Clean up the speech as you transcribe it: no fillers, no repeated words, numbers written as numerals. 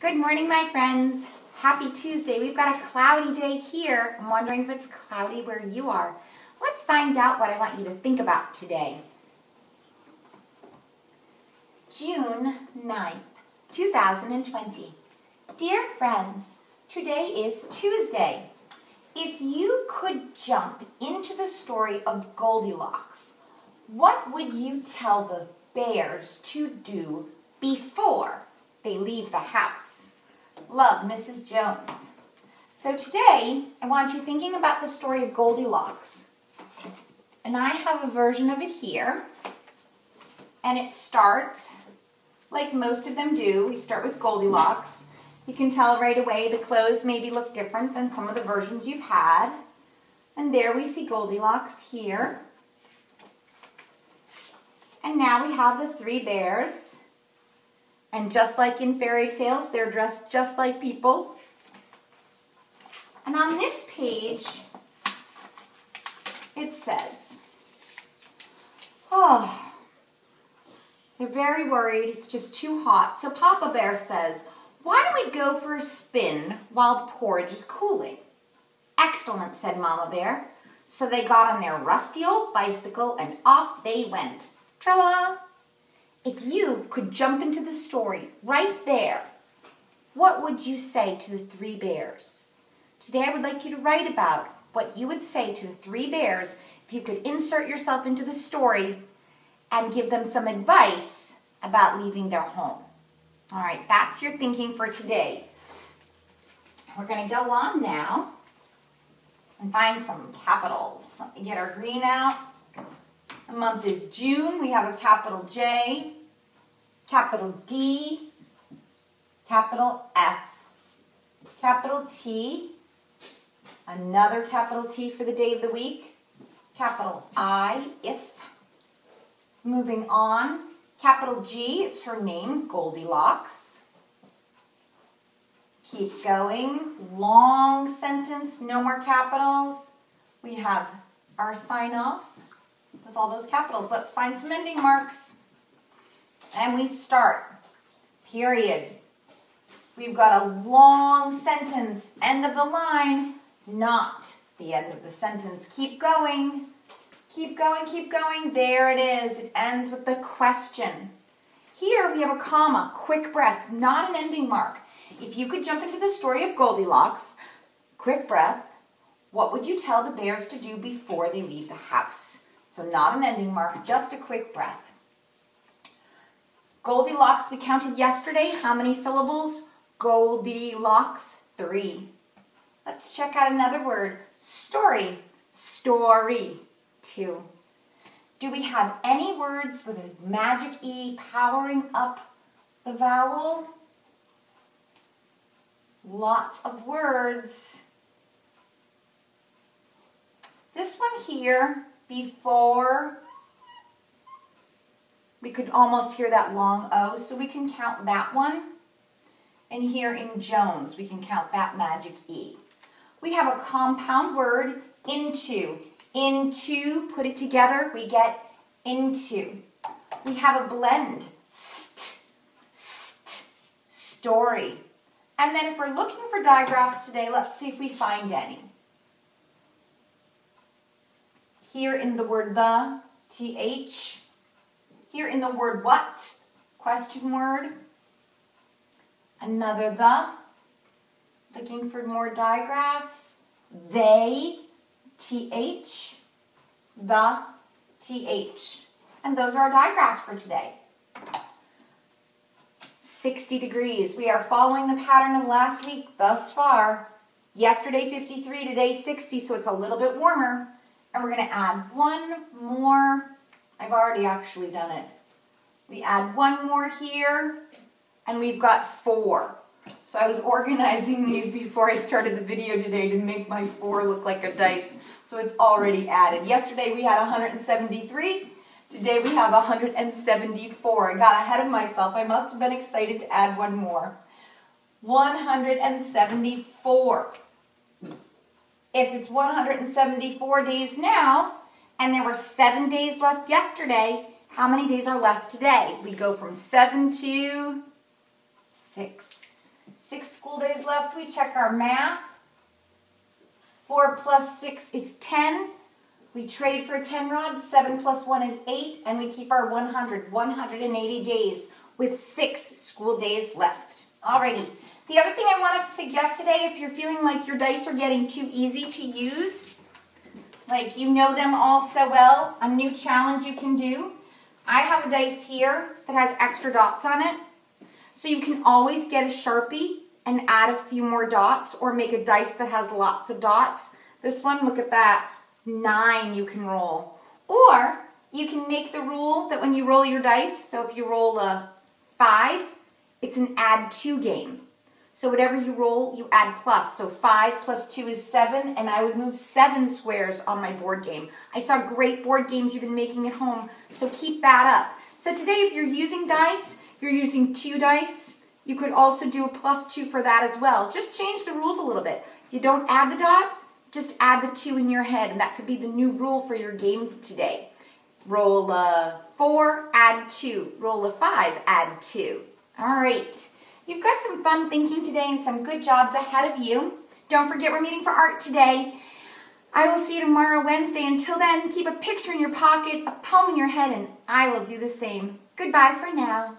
Good morning, my friends. Happy Tuesday. We've got a cloudy day here. I'm wondering if it's cloudy where you are. Let's find out what I want you to think about today. June 9th, 2020. Dear friends, today is Tuesday. If you could jump into the story of Goldilocks, what would you tell the bears to do before they leave the house? Love, Mrs. Jones. So today, I want you thinking about the story of Goldilocks. And I have a version of it here. And it starts, like most of them do, we start with Goldilocks. You can tell right away the clothes maybe look different than some of the versions you've had. And there we see Goldilocks here. And now we have the three bears. And just like in fairy tales, they're dressed just like people. And on this page, it says, oh, they're very worried. It's just too hot. So Papa Bear says, why don't we go for a spin while the porridge is cooling? Excellent, said Mama Bear. So they got on their rusty old bicycle and off they went. Tra-la! If you could jump into the story right there, what would you say to the three bears? Today I would like you to write about what you would say to the three bears if you could insert yourself into the story and give them some advice about leaving their home. All right, that's your thinking for today. We're going to go on now and find some capitals. Let me get our green out. The month is June. We have a capital J, capital D, capital F, capital T, another capital T for the day of the week, capital I, if. Moving on, capital G, it's her name, Goldilocks. Keep going, long sentence, no more capitals. We have our sign off with all those capitals. Let's find some ending marks. And we start, period. We've got a long sentence, end of the line, not the end of the sentence. Keep going, keep going, keep going. There it is. It ends with the question. Here we have a comma, quick breath, not an ending mark. If you could jump into the story of Goldilocks, quick breath, what would you tell the bears to do before they leave the house? So not an ending mark, just a quick breath. Goldilocks, we counted yesterday. How many syllables? Goldilocks, 3. Let's check out another word. Story, story, 2. Do we have any words with a magic E powering up the vowel? Lots of words. This one here, before, we could almost hear that long O, so we can count that one. And here in Jones, we can count that magic E. We have a compound word, into. Into, put it together, we get into. We have a blend, story. And then if we're looking for digraphs today, let's see if we find any. Here in the word the, TH. Here in the word what, question word. Another the, looking for more digraphs. They, TH, the, TH. And those are our digraphs for today. 60 degrees. We are following the pattern of last week thus far. Yesterday 53, today 60, so it's a little bit warmer. And we're going to add one more. I've already actually done it. We add one more here, and we've got 4. So I was organizing these before I started the video today to make my 4 look like a dice. So it's already added. Yesterday we had 173. Today we have 174. I got ahead of myself. I must have been excited to add one more. 174. If it's 174 days now, and there were 7 days left yesterday, how many days are left today? We go from 7 to 6. 6 school days left. We check our math. 4 plus 6 is 10. We trade for 10 rods. 7 plus 1 is 8. And we keep our 180 days with 6 school days left. Alrighty. The other thing I wanted to suggest today, if you're feeling like your dice are getting too easy to use, like you know them all so well, a new challenge you can do. I have a dice here that has extra dots on it. So you can always get a Sharpie and add a few more dots, or make a dice that has lots of dots. This one, look at that, 9 you can roll. Or you can make the rule that when you roll your dice, so if you roll a 5, it's an add 2 game. So whatever you roll, you add plus. So 5 plus 2 is 7, and I would move 7 squares on my board game. I saw great board games you've been making at home, so keep that up. So today, if you're using dice, if you're using 2 dice, you could also do a plus 2 for that as well. Just change the rules a little bit. If you don't add the dot, just add the 2 in your head, and that could be the new rule for your game today. Roll a 4, add 2. Roll a 5, add 2. All right. You've got some fun thinking today and some good jobs ahead of you. Don't forget we're meeting for art today. I will see you tomorrow, Wednesday. Until then, keep a picture in your pocket, a poem in your head, and I will do the same. Goodbye for now.